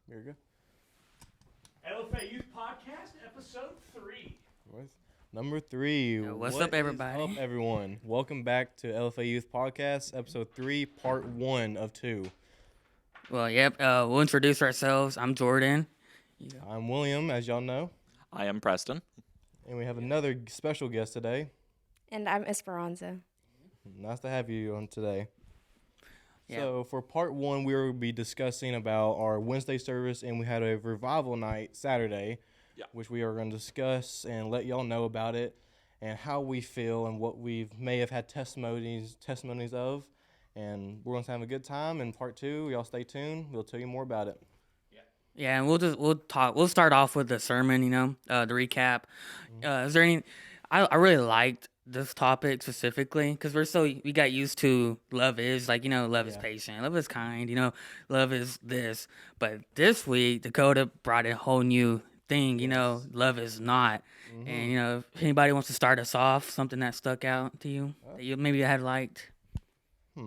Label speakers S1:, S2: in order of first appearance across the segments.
S1: There you go.
S2: LFA Youth Podcast, Episode 3.
S1: Number 3.
S3: What's
S1: What
S3: up, everybody?
S1: is up, everyone? Welcome back to LFA Youth Podcast, Episode 3, Part 1 of 2.
S3: Well, yep. We'll introduce ourselves. I'm Jordan.
S1: I'm William, as y'all know,
S4: I am Preston.
S1: and we have another special guest today.
S5: And I'm Esperanza.
S1: Nice to have you on today.
S3: Yeah.
S1: So for Part 1, we will be discussing about our Wednesday service, and we had a revival night Saturday, which we are going to discuss and let y'all know about it and how we feel and what we may have had testimonies of. And we're going to have a good time. In Part 2, y'all stay tuned. We'll tell you more about it.
S3: Yeah, and we'll start off with the sermon, the recap. Is there any? I really liked this topic specifically because we got used to love is love is patient, love is kind, love is this. But this week Dakota brought a whole new thing, love is not. And if anybody wants to start us off, something that stuck out to you that you maybe had liked.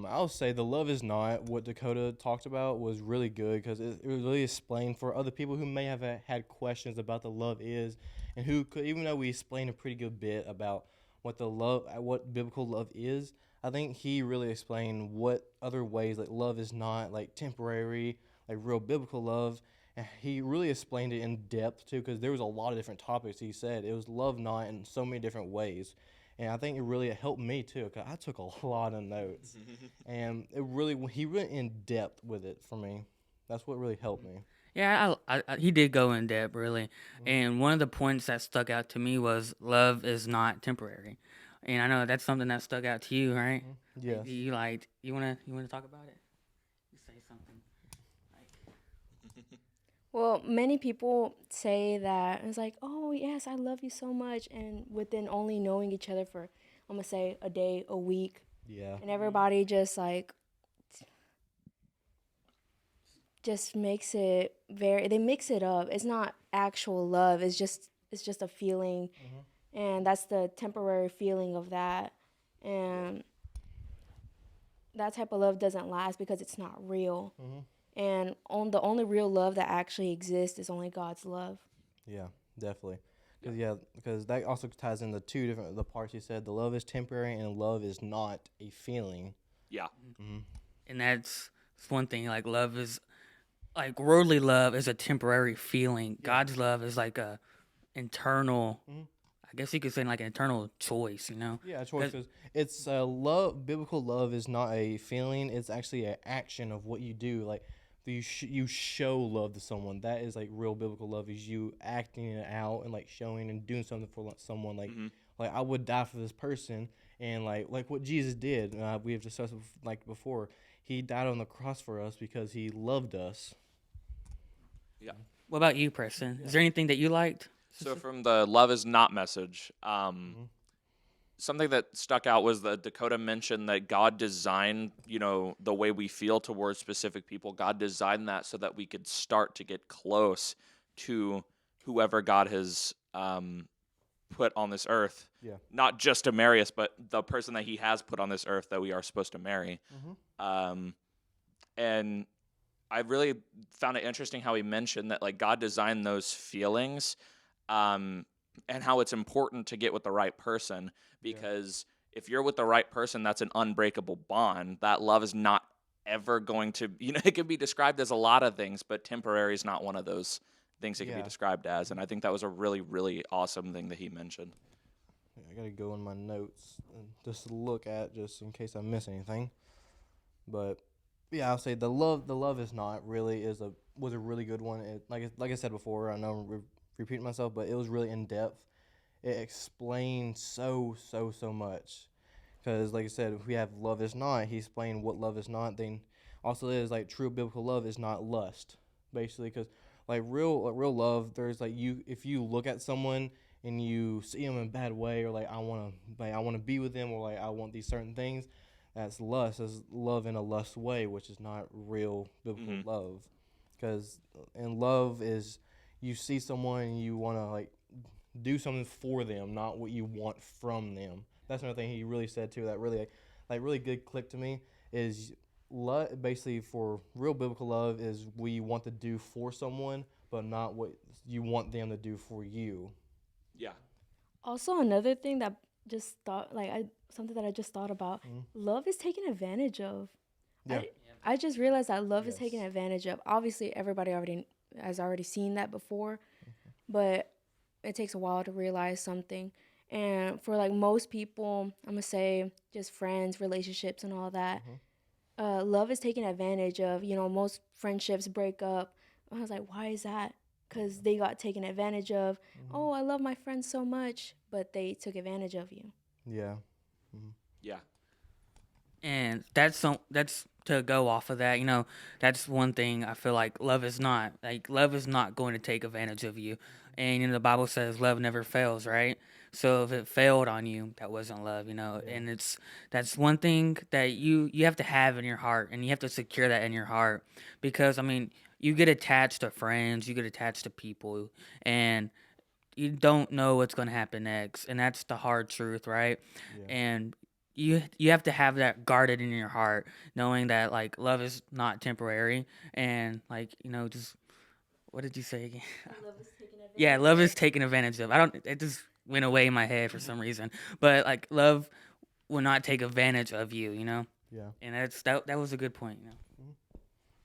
S1: I'll say the love is not what Dakota talked about was really good because it was really explained for other people who may have had questions about the love is, and who could, even though we explained a pretty good bit about what biblical love is, I think he really explained what other ways like love is not like temporary, like real biblical love. And he really explained it in depth too, because there was a lot of different topics he said. It was love not in so many different ways. And I think it really helped me too, because I took a lot of notes, and he went in depth with it for me. That's what really helped me.
S3: Yeah, he did go in depth really, and one of the points that stuck out to me was love is not temporary, and I know that's something that stuck out to you, right?
S1: Yeah.
S3: You wanna talk about it? You say something.
S5: Well, many people say that it's like, oh, yes, I love you so much. And within only knowing each other for, I'm going to say, a day, a week.
S1: Yeah.
S5: And everybody just makes it they mix it up. It's not actual love. It's just a feeling. And that's the temporary feeling of that. And that type of love doesn't last because it's not real. And the only real love that actually exists is only God's love.
S1: Yeah, definitely. Because that also ties into the parts you said. The love is temporary and love is not a feeling.
S4: Yeah.
S3: And that's one thing. Like love is, like worldly love is a temporary feeling. God's love is like a internal. I guess you could say like an internal choice.
S1: Yeah, a choice. Because it's love. Biblical love is not a feeling. It's actually an action of what you do. Like you show love to someone. That is like real biblical love. Is you acting it out and like showing and doing something for someone. Like I would die for this person, and like what Jesus did. We have discussed like before. He died on the cross for us because he loved us.
S4: Yeah.
S3: What about you, Preston? Is there anything that you liked?
S4: So from the love is not message, something that stuck out was that Dakota mentioned that God designed, the way we feel towards specific people. God designed that so that we could start to get close to whoever God has put on this earth.
S1: Yeah.
S4: Not just to marry us, but the person that he has put on this earth that we are supposed to marry. And I really found it interesting how he mentioned that like God designed those feelings and how it's important to get with the right person, because if you're with the right person, that's an unbreakable bond. That love is not ever going to, it can be described as a lot of things, but temporary is not one of those things it can be described as. And I think that was a really, really awesome thing that he mentioned.
S1: I got to go in my notes and just look at just in case I miss anything. But yeah, I'll say the love is not really was a really good one. Like I said before, I know I'm repeating myself, but it was really in depth. It explained so much. Because like I said, if we have love is not, he explained what love is not. Then also is like true biblical love is not lust, basically. Because like real love, there's like if you look at someone and you see them in a bad way, or like I want to be with them, or like I want these certain things. That's lust. That's love in a lust way, which is not real biblical love. Because in love is you see someone and you want to like do something for them, not what you want from them. That's another thing he really said too. That really really good click to me is love basically for real biblical love is we want to do for someone, but not what you want them to do for you.
S4: Yeah.
S5: Also, another thing that just thought, like, something that I just thought about, love is taken advantage of.
S1: Yeah.
S5: I just realized that love is
S1: Yes.
S5: taken advantage of. Obviously, everybody has already seen that before, but it takes a while to realize something. And for like most people, I'm gonna say just friends, relationships, and all that, love is taken advantage of. You know, most friendships break up. I was like, why is that? Because they got taken advantage of. Oh, I love my friends so much, but they took advantage of you.
S1: Yeah.
S4: Yeah.
S3: And that's to go off of that, that's one thing I feel like love is not going to take advantage of you. And the Bible says love never fails, right? So if it failed on you, that wasn't love, and that's one thing that you have to have in your heart, and you have to secure that in your heart, because you get attached to friends, you get attached to people, and you don't know what's going to happen next, and that's the hard truth, right?
S1: Yeah.
S3: And you have to have that guarded in your heart, knowing that like love is not temporary, and like just what did you say again?
S5: Love is taken advantage
S3: Yeah, love is taken advantage of. It just went away in my head for some reason, but like love will not take advantage of you,
S1: Yeah.
S3: and that was a good point,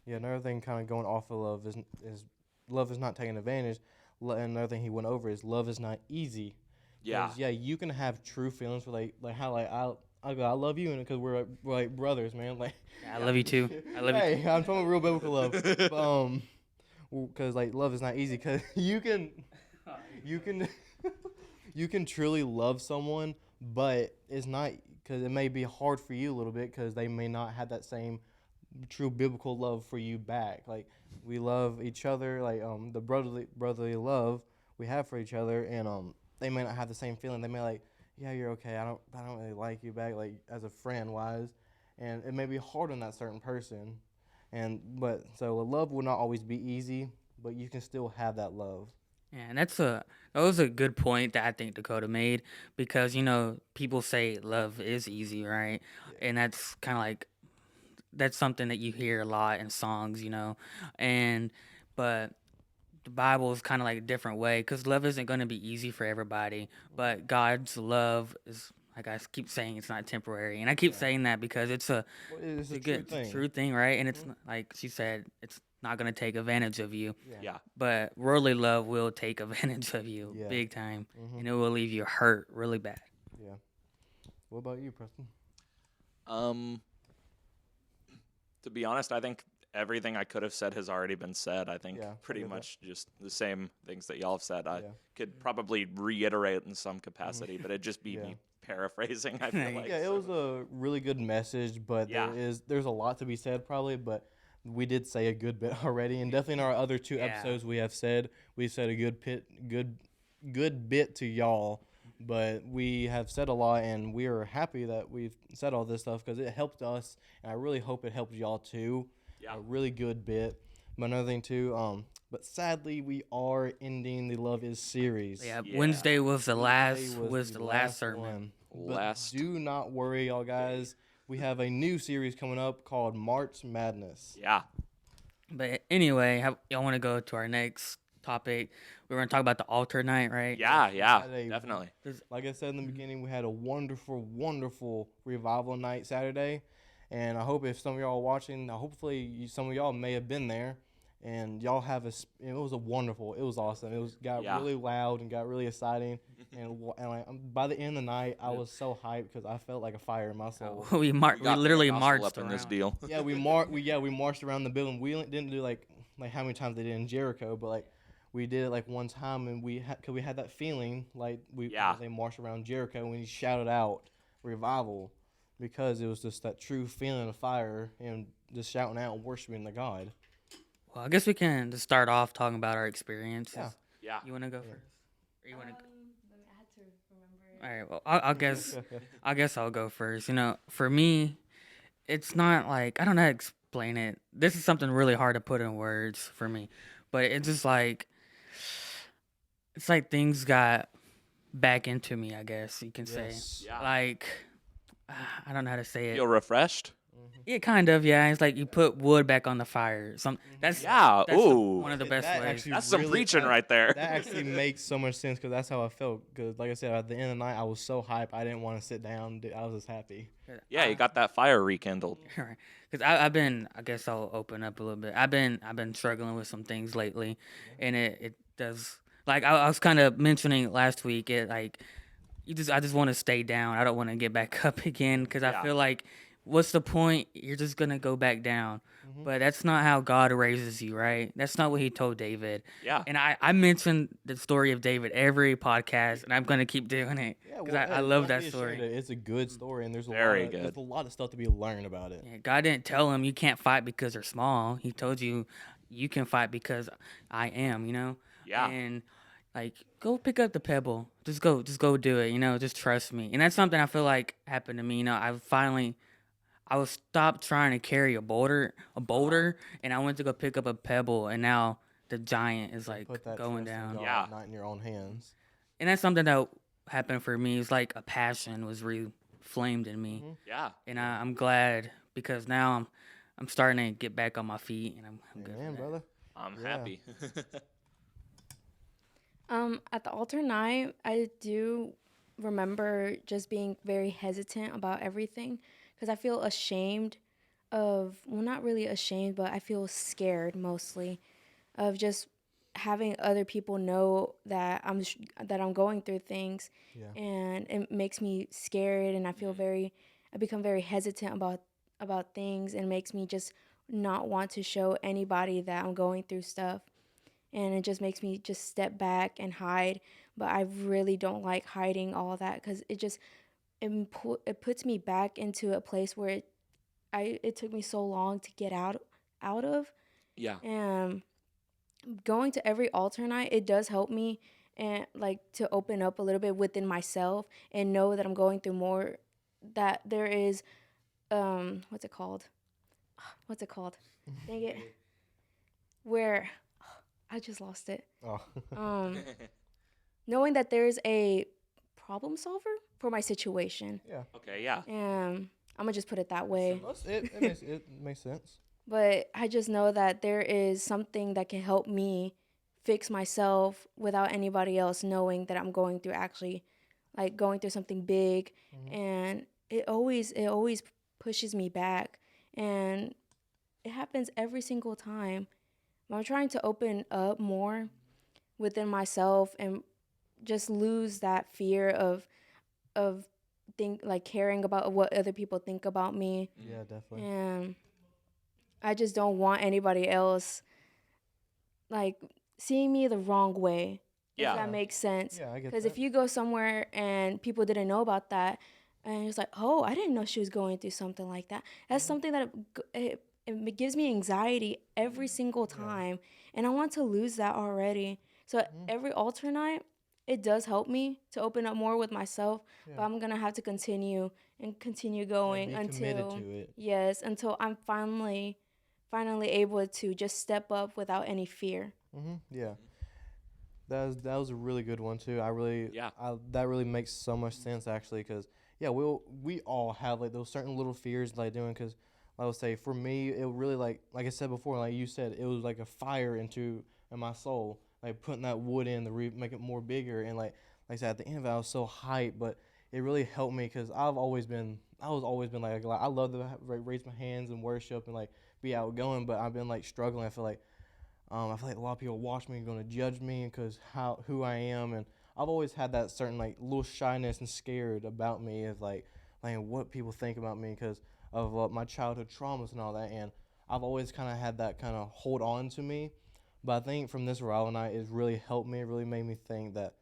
S1: Yeah, another thing kind of going off of love is love is not taking advantage. And another thing he went over is love is not easy.
S4: Yeah.
S1: 'Cause, yeah, you can have true feelings for like how like I love you, and because we're like brothers, man. Like,
S3: Yeah, I love you too. I love you.
S1: hey, I'm talking real biblical love. But, because like love is not easy, because you can you can truly love someone, but it's not, because it may be hard for you a little bit because they may not have that same true biblical love for you back. Like, we love each other, like the brotherly love we have for each other, and they may not have the same feeling. They may like, yeah, you're okay. I don't really like you back, like as a friend wise, and it may be hard on that certain person. But so love will not always be easy, but you can still have that love.
S3: Yeah, and that was a good point that I think Dakota made, because people say love is easy, right? And that's kind of like that's something that you hear a lot in songs, and but the Bible is kind of like a different way, because love isn't going to be easy for everybody, but God's love is, like I keep saying, it's not temporary, and I keep saying that because it's a
S1: Well, it's a
S3: good
S1: true thing.
S3: true thing, right? And it's like she said, it's not going to take advantage of you.
S4: Yeah.
S3: But worldly love will take advantage of you
S1: Yeah.
S3: big time,
S1: Mhm.
S3: and it will leave you hurt really bad.
S1: Yeah. What about you, Preston?
S4: To be honest, I think everything I could have said has already been said. I think
S1: Yeah, I
S4: pretty
S1: get that.
S4: much just the same things that y'all have said. I
S1: Yeah.
S4: could probably reiterate in some capacity, but it'd just be
S1: Yeah.
S4: me paraphrasing, I feel like.
S1: Yeah, it
S4: so.
S1: was a really good message, but
S4: Yeah.
S1: there's a lot to be said probably, but we did say a good bit already, and definitely in our other two
S3: Yeah.
S1: episodes we said a good bit to y'all, but we have said a lot, and we are happy that we've said all this stuff because it helped us, and I really hope it helped y'all too.
S4: Yeah.
S1: A really good bit. But another thing too, but sadly we are ending the Love Is series.
S3: Yeah,
S4: Yeah.
S3: Wednesday was the
S1: Today
S3: last sermon.
S1: But
S4: Last.
S1: do not worry, y'all guys. We have a new series coming up called March Madness.
S4: Yeah.
S3: But anyway, y'all want to go to our next topic? We're going to talk about the altar night, right?
S4: Yeah,
S1: Had a-
S4: definitely.
S1: Like I said in the beginning, we had a wonderful, wonderful revival night Saturday. And I hope if some of y'all are watching, hopefully some of y'all may have been there. And y'all have it was it was awesome. Got
S4: Yeah.
S1: really loud and got really exciting. and like, by the end of the night, I was so hyped because I felt like a fire in my soul.
S3: we literally
S4: gospel
S3: marched
S4: up in this
S3: around.
S4: deal.
S1: Yeah, we marched around the building. We didn't do like how many times they did in Jericho, but like we did it like one time, and cause we had that feeling like they marched around Jericho and we shouted out revival, because it was just that true feeling of fire and just shouting out and worshiping the God.
S3: Well, I guess we can just start off talking about our experiences.
S1: Yeah.
S4: Yeah.
S3: You want to go first? Or you want to?
S5: I had to remember.
S3: All right. Well, I guess I'll go first. For me, it's not like, I don't know how to explain it. This is something really hard to put in words for me, but it's just like, it's like things got back into me, I guess you can say.
S1: Yes.
S4: Yeah.
S3: Like, I don't know how to say it.
S4: Feel refreshed?
S3: Yeah, kind of. Yeah, it's like you put wood back on the fire. That's
S4: Yeah.
S3: that's
S4: Ooh.
S3: one of the best
S1: That
S3: ways.
S1: actually
S4: That's some
S1: really,
S4: preaching right there.
S1: That actually makes so much sense because that's how I felt. Because like I said, at the end of the night, I was so hyped. I didn't want to sit down. I was just happy.
S4: Yeah, you got that fire rekindled.
S3: Right. Because I've been, I guess I'll open up a little bit. I've been struggling with some things lately, and it does. Like I was kind of mentioning last week, it like I just want to stay down. I don't want to get back up again because I
S4: Yeah.
S3: feel like what's the point? You're just gonna go back down. But that's not how God raises you, right? That's not what He told David.
S4: Yeah.
S3: And I mention the story of David every podcast, and I'm gonna keep doing it
S1: Yeah,
S3: because
S1: well,
S3: I
S1: hey,
S3: love
S1: don't
S3: that
S1: be ashamed
S3: story.
S1: of it. It's a good story, and there's
S4: Very
S1: there's
S4: good.
S1: a lot of stuff to be learned about it.
S3: Yeah, God didn't tell him you can't fight because they're small. He told you you can fight because I am,
S4: Yeah.
S3: And like go pick up the pebble. Just go do it, just trust me. And that's something I feel like happened to me. I was stopped trying to carry a boulder, and I went to go pick up a pebble, and now the giant is like
S1: Put that
S3: going
S1: trust in
S3: down.
S1: God,
S4: Yeah.
S1: not in your own hands.
S3: And that's something that happened for me. It's like a passion was flamed in me.
S4: Yeah.
S3: And I'm glad because now I'm starting to get back on my feet, and I'm good.
S1: Amen,
S3: For that.
S1: brother.
S4: I'm
S1: Yeah.
S4: happy.
S5: At the altar night, I do remember just being very hesitant about everything because I feel ashamed well, not really ashamed, but I feel scared mostly of just having other people know that that I'm going through things,
S1: Yeah.
S5: and it makes me scared, and I become very hesitant about things, and makes me just not want to show anybody that I'm going through stuff, and it just makes me just step back and hide. But I really don't like hiding all that because it puts me back into a place where it took me so long to get out of.
S4: Yeah.
S5: And going to every altar night, it does help me and like to open up a little bit within myself and know that I'm going through more, that there is what's it called? Dang it. Where I just lost it.
S1: Oh.
S5: Knowing that there's a problem solver for my situation.
S1: Yeah.
S4: Okay. Yeah.
S5: I'm gonna just put it that way.
S1: It makes sense.
S5: But I just know that there is something that can help me fix myself without anybody else knowing that I'm going through going through something big. And it always pushes me back, and it happens every single time. I'm trying to open up more within myself and just lose that fear of caring about what other people think about me.
S1: Yeah, definitely.
S5: And I just don't want anybody else like seeing me the wrong way.
S4: Yeah.
S5: If that makes sense.
S1: Yeah, I get
S5: Because
S1: that.
S5: if you go somewhere and people didn't know about that, and it's like, oh, I didn't know she was going through something like that. That's something that it gives me anxiety every single time, and I want to lose that already. So every altar night, it does help me to open up more with myself. But I'm gonna have to continue going
S1: be committed
S5: until
S1: to it.
S5: yes, until I'm finally able to just step up without any fear.
S1: Yeah. That was a really good one too.
S4: Yeah.
S1: That really makes so much sense actually, because yeah, we all have like those certain little fears like doing, because I would say for me it really like I said before, like you said, it was like a fire in my soul, like putting that wood in to make it more bigger, and like I said at the end of it I was so hyped, but it really helped me because I was always been like I love to raise my hands and worship and like be outgoing, but I've been like struggling. I feel like a lot of people watch me and going to judge me because who I am, and I've always had that certain like little shyness and scared about me of like what people think about me because of my childhood traumas and all that, and I've always kind of had that kind of hold on to me. But I think from this revival night, it's really helped me. It really made me think that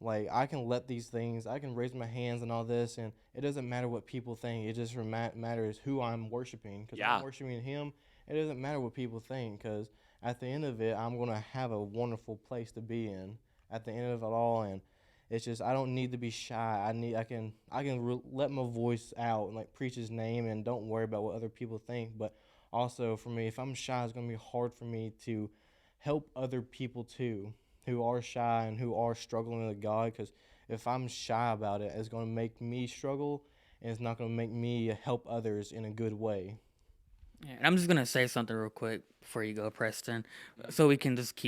S1: like I can let these things, I can raise my hands and all this, and it doesn't matter what people think. It just matters who I'm worshiping, because
S4: Yeah.
S1: I'm worshiping Him. It doesn't matter what people think, because at the end of it, I'm gonna have a wonderful place to be in at the end of it all, and it's just I don't need to be shy. I can let my voice out and like preach His name and don't worry about what other people think. But also for me, if I'm shy, it's gonna be hard for me to help other people too who are shy and who are struggling with God, because if I'm shy about it, it's gonna make me struggle, and it's not gonna make me help others in a good way.
S3: Yeah, and I'm just gonna say something real quick before you go, Preston, so we can just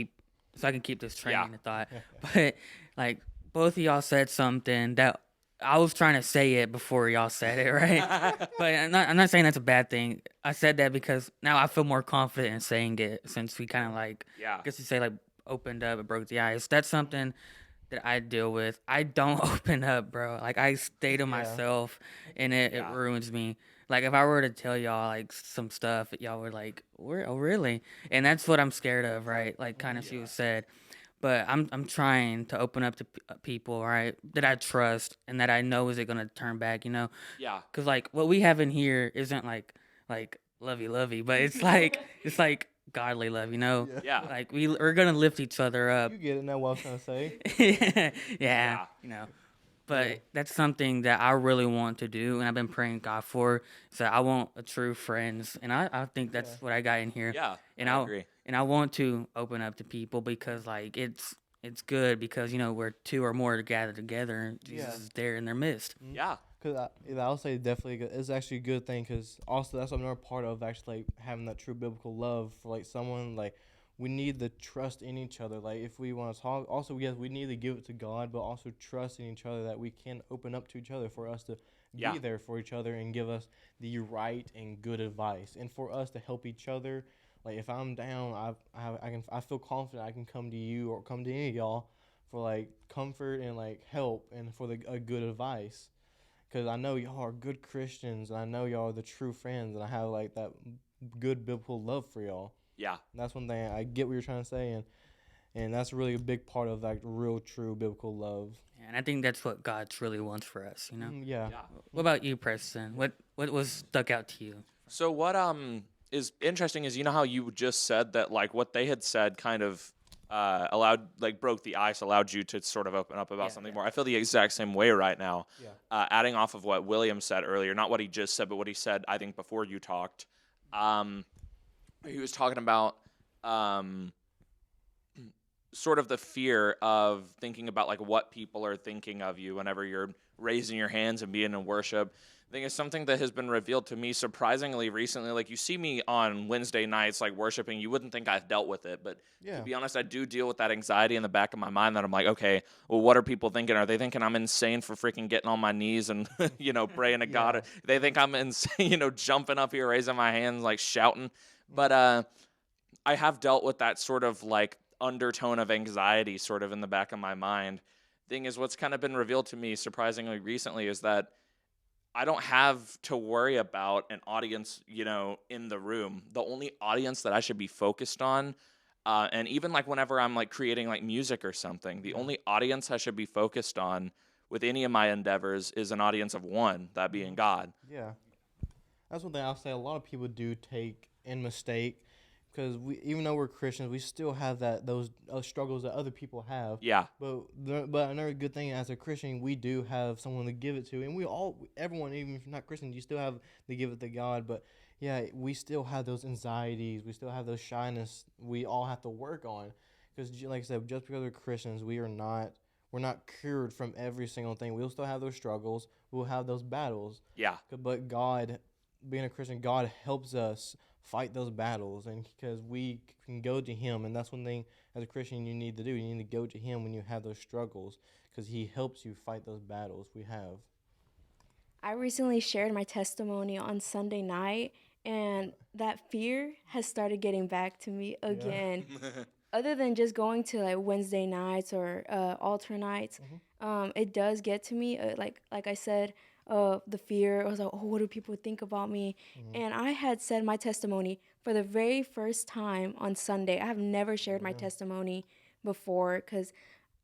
S3: so I can keep this train of thought. But like both of y'all said something that I was trying to say it before y'all said it, right? But I'm not saying that's a bad thing. I said that because now I feel more confident in saying it since we kind of like, I guess you say like opened up and broke the ice. That's something that I deal with. I don't open up, bro. Like I stay to myself, and it ruins me. Like if I were to tell y'all like some stuff, y'all were like, "Oh, really?" And that's what I'm scared of, right? Like kind of she said. But I'm trying to open up to people, right? That I trust and that I know is it gonna turn back, you know?
S4: Yeah.
S3: Cause like what we have in here isn't like lovey, but it's like godly love, you know?
S4: Yeah.
S3: Like we're gonna lift each other up.
S1: You get it now. What I was trying to say.
S3: Yeah, you know. But that's something that I really want to do, and I've been praying God for. So I want a true friends, and I think that's what I got in here.
S4: Yeah.
S3: And
S4: I agree.
S3: And I want to open up to people because like it's good because you know where two or more are gathered together, and Jesus is there in their midst.
S4: Yeah.
S1: Because I'll say definitely it's actually a good thing because also that's another part of actually like, having that true biblical love for like someone like we need the trust in each other. Like if we want to talk, also yes we need to give it to God, but also trust in each other that we can open up to each other for us to be there for each other and give us the right and good advice, and for us to help each other. Like if I'm down, I feel confident I can come to you or come to any of y'all for like comfort and like help and for a good advice. Because I know y'all are good Christians, and I know y'all are the true friends, and I have like that good biblical love for y'all.
S4: Yeah.
S1: And that's one thing I get what you're trying to say, and that's really a big part of like real true biblical love.
S3: And I think that's what God truly wants for us, you know.
S1: Yeah.
S3: What about you, Preston? What was stuck out to you?
S4: So what is interesting is you know how you just said that like what they had said kind of broke the ice, allowed you to sort of open up about something more. I feel the exact same way right now.
S1: Yeah.
S4: Adding off of what William said earlier, not what he just said, but what he said I think before you talked. He was talking about sort of the fear of thinking about like what people are thinking of you whenever you're raising your hands and being in worship. I think it's something that has been revealed to me surprisingly recently. Like you see me on Wednesday nights, like worshiping, you wouldn't think I've dealt with it. But to be honest, I do deal with that anxiety in the back of my mind that I'm like, okay, well, what are people thinking? Are they thinking I'm insane for freaking getting on my knees and, you know, praying to God? They think I'm insane, you know, jumping up here, raising my hands, like shouting. But I have dealt with that sort of like undertone of anxiety sort of in the back of my mind. Thing is, what's kind of been revealed to me surprisingly recently is that I don't have to worry about an audience, you know, in the room. The only audience that I should be focused on, and even like whenever I'm like creating like music or something, the only audience I should be focused on with any of my endeavors is an audience of one, that being God.
S1: Yeah. That's one thing I'll say a lot of people do take and mistake, because even though we're Christians, we still have those struggles that other people have.
S4: Yeah.
S1: But another good thing as a Christian, we do have someone to give it to, and everyone, even if you're not Christian, you still have to give it to God. But yeah, we still have those anxieties, we still have those shyness. We all have to work on, because like I said, just because we're Christians, we're not cured from every single thing. We'll still have those struggles. We'll have those battles.
S4: Yeah.
S1: But God, being a Christian, God helps us fight those battles, and because we can go to Him, and that's one thing as a Christian you need to do. You need to go to Him when you have those struggles, because He helps you fight those battles we have.
S5: I recently shared my testimony on Sunday night, and that fear has started getting back to me again. Other than just going to like Wednesday nights or altar nights, it does get to me. Like I said, the fear. I was like, oh, what do people think about me? And I had said my testimony for the very first time on Sunday. I have never shared my testimony before, because